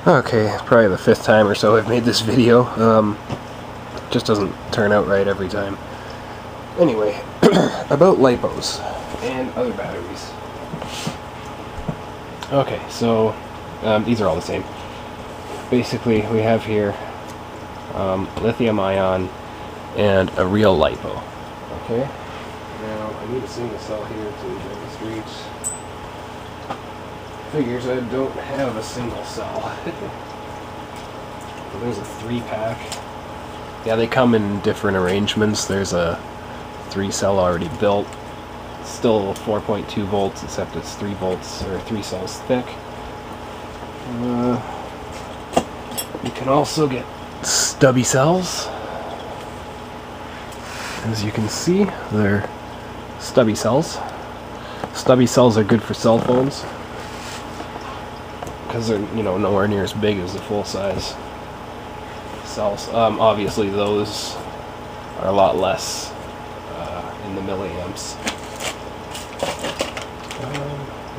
Okay, it's probably the 5th time or so I've made this video. Just doesn't turn out right every time. Anyway, about lipos and other batteries. Okay, so these are all the same. Basically, we have here lithium-ion and a real lipo. Okay, now I need a single cell here to demonstrate. Figures I don't have a single cell. So there's a 3-pack. Yeah, they come in different arrangements. There's a 3-cell already built. Still 4.2 volts, except it's 3 volts or 3 cells thick. You can also get stubby cells. As you can see, they're stubby cells. Stubby cells are good for cell phones, because they're, you know, nowhere near as big as the full-size cells. Obviously those are a lot less in the milliamps.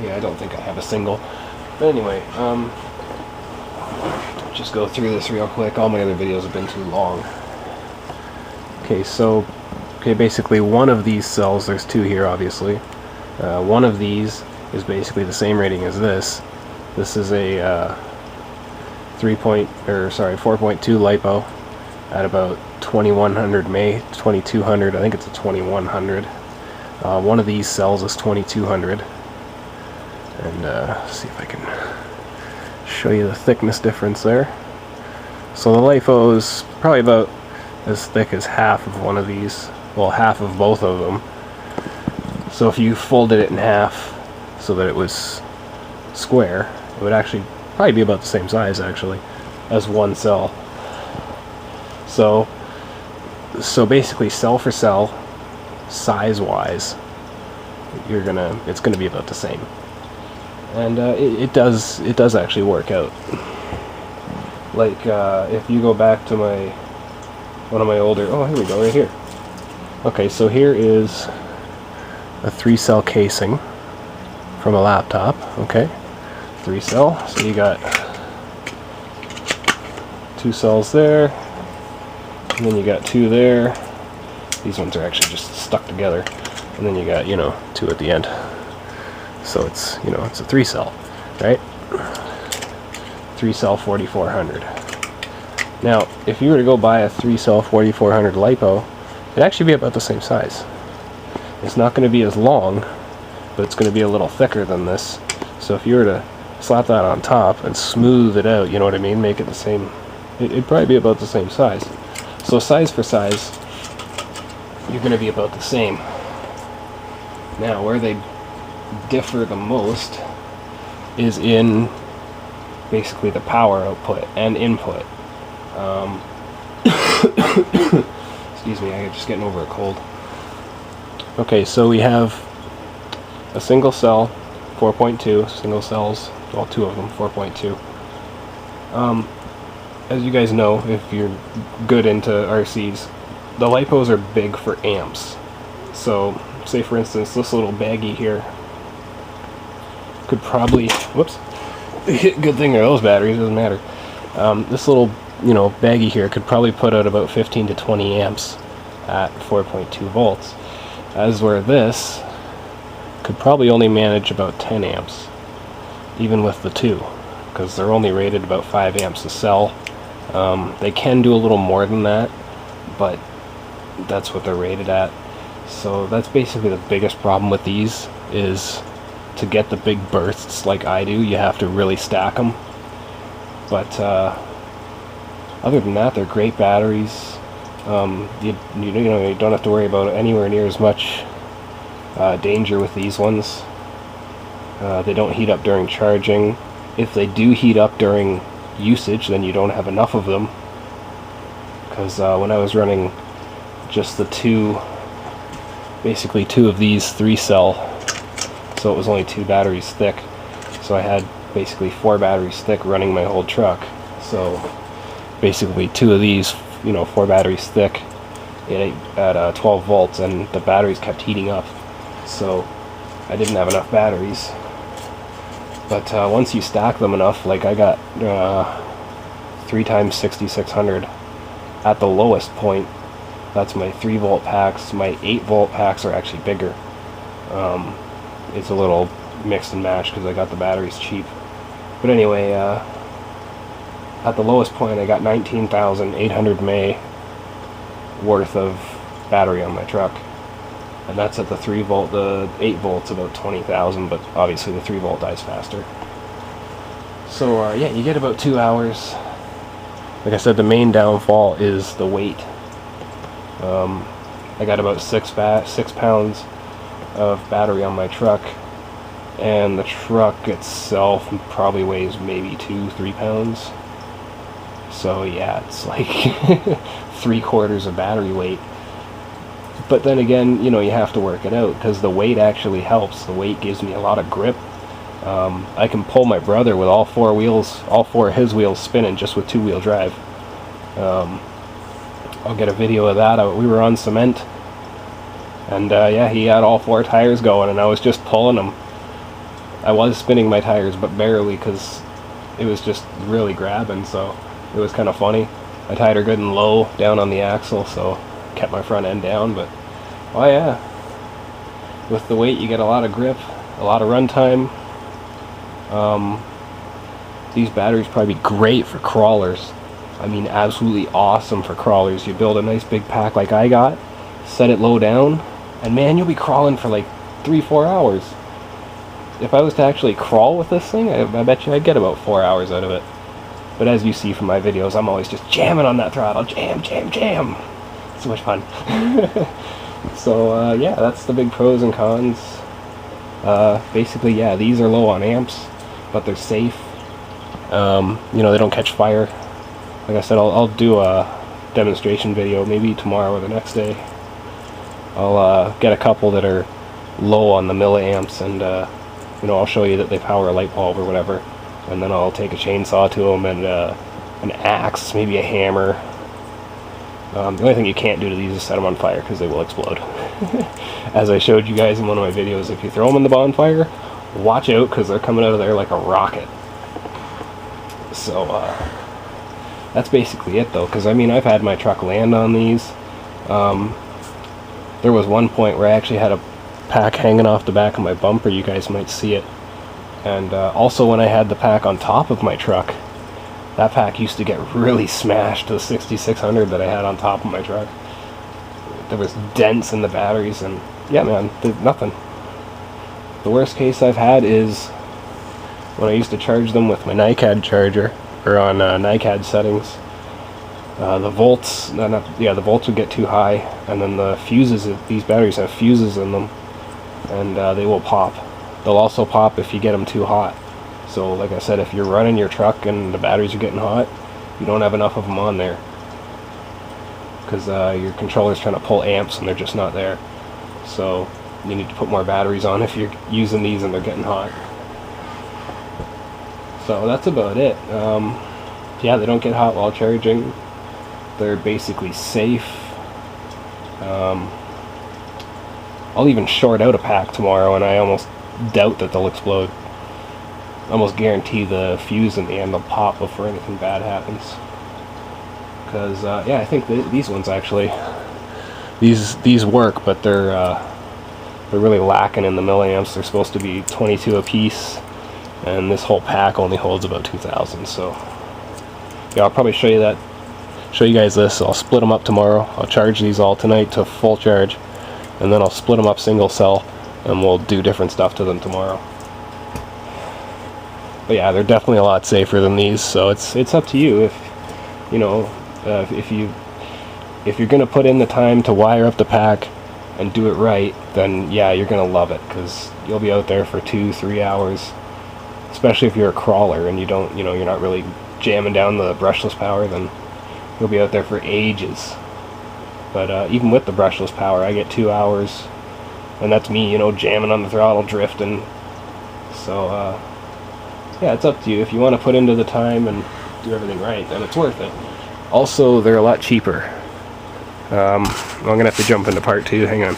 Yeah, I don't think I have a single. But anyway, just go through this real quick. All my other videos have been too long. Okay, basically one of these cells, there's 2 here obviously. One of these is basically the same rating as this. This is a 4.2 lipo at about 2100 May, 2200. I think it's a 2100. One of these cells is 2200. And see if I can show you the thickness difference there. So the lipo is probably about as thick as half of one of these. Well, half of both of them. So if you folded it in half so that it was square, it would actually probably be about the same size actually as one cell. So basically cell for cell, size wise, it's gonna be about the same. And it does actually work out. Like if you go back to one of my older, oh, here we go, right here. Okay, so here is a 3-cell casing from a laptop. Okay, 3-cell. So you got 2 cells there, and then you got 2 there. These ones are actually just stuck together, and then you got, you know, 2 at the end. So it's, you know, it's a 3-cell, right? 3-cell 4400. Now, if you were to go buy a 3-cell 4400 lipo, it'd actually be about the same size. It's not going to be as long, but it's going to be a little thicker than this. So if you were to slap that on top and smooth it out, you know what I mean, make it the same, it'd probably be about the same size. So size for size, you're going to be about the same. Now, where they differ the most is in basically the power output and input. Excuse me, I'm just getting over a cold. Okay, so we have a single cell, 4.2, single cells, well, 2 of them, 4.2. As you guys know, if you're good into RCs, the lipos are big for amps. So, say for instance, this little baggie here could probably, whoops, good thing they're those batteries, doesn't matter. This little, you know, baggie here could probably put out about 15 to 20 amps at 4.2 volts. As where this could probably only manage about 10 amps, even with the 2, because they're only rated about 5 amps a cell. They can do a little more than that, but that's what they're rated at. So that's basically the biggest problem with these, is to get the big bursts like I do, you have to really stack them. But other than that, they're great batteries. You don't have to worry about anywhere near as much danger with these ones. They don't heat up during charging. If they do heat up during usage, then you don't have enough of them. Because when I was running just the 2, basically 2 of these 3-cell, so it was only 2 batteries thick. So I had basically 4 batteries thick running my whole truck. So basically 2 of these, you know, 4 batteries thick at 12 volts, and the batteries kept heating up. So I didn't have enough batteries But once you stack them enough, like I got 3 times 6600 at the lowest point. That's my 3 volt packs. My 8 volt packs are actually bigger. It's a little mixed and matched because I got the batteries cheap. But anyway, at the lowest point I got 19,800 mAh worth of battery on my truck. And that's at the 3 volt. The 8 volt's about 20,000, but obviously the 3 volt dies faster. So yeah, you get about 2 hours. Like I said, the main downfall is the weight. I got about 6 pounds of battery on my truck, and the truck itself probably weighs maybe 2-3 pounds. So yeah, it's like 3/4 of battery weight. But then again, you know, you have to work it out because the weight actually helps. The weight gives me a lot of grip. I can pull my brother with all 4 wheels, all 4 of his wheels spinning just with 2-wheel drive. I'll get a video of that. We were on cement, and yeah, he had all 4 tires going, and I was just pulling them. I was spinning my tires, but barely, because it was just really grabbing, so it was kind of funny. I tied her good and low down on the axle, so kept my front end down. But oh yeah, with the weight you get a lot of grip, a lot of run time. These batteries probably be great for crawlers. I mean, absolutely awesome for crawlers. You build a nice big pack like I got, set it low down, and man, you'll be crawling for like 3-4 hours. If I was to actually crawl with this thing, I bet you I'd get about 4 hours out of it. But as you see from my videos, I'm always just jamming on that throttle. Jam, jam, jam. So much fun. So yeah, that's the big pros and cons. Basically, yeah, these are low on amps, but they're safe. You know, they don't catch fire. Like I said, I'll do a demonstration video maybe tomorrow or the next day. I'll get a couple that are low on the milliamps, and you know, I'll show you that they power a light bulb or whatever, and then I'll take a chainsaw to them and an axe, maybe a hammer. The only thing you can't do to these is set them on fire, because they will explode. As I showed you guys in one of my videos, if you throw them in the bonfire, watch out, because they're coming out of there like a rocket. So that's basically it though, because I mean, I've had my truck land on these. There was one point where I actually had a pack hanging off the back of my bumper. You guys might see it. And also when I had the pack on top of my truck, that pack used to get really smashed, the 6600 that I had on top of my truck. There was dents in the batteries, and yeah man, nothing. The worst case I've had is when I used to charge them with my NiCad charger, or on NiCad settings. The volts, the volts would get too high, and then the fuses, these batteries have fuses in them, and they will pop. They'll also pop if you get them too hot. So like I said, if you're running your truck and the batteries are getting hot, you don't have enough of them on there, because your controller's trying to pull amps and they're just not there. So you need to put more batteries on if you're using these and they're getting hot. So that's about it. Yeah, they don't get hot while charging. They're basically safe. I'll even short out a pack tomorrow, and I almost doubt that they'll explode. I almost guarantee the fuse in the end will pop before anything bad happens. Because yeah, I think these ones actually, these work, but they're really lacking in the milliamps. They're supposed to be 22 a piece, and this whole pack only holds about 2,000. So yeah, I'll probably show you guys this. I'll split them up tomorrow. I'll charge these all tonight to full charge, and then I'll split them up single cell, and we'll do different stuff to them tomorrow. But yeah, they're definitely a lot safer than these. So it's up to you. If you know, if you're gonna put in the time to wire up the pack and do it right, then yeah, you're gonna love it, because you'll be out there for 2-3 hours. Especially if you're a crawler and you're not really jamming down the brushless power, then you'll be out there for ages. But even with the brushless power, I get 2 hours, and that's me, jamming on the throttle, drifting. So yeah, it's up to you. If you want to put into the time and do everything right, then it's worth it. Also, they're a lot cheaper. I'm gonna have to jump into part 2. Hang on.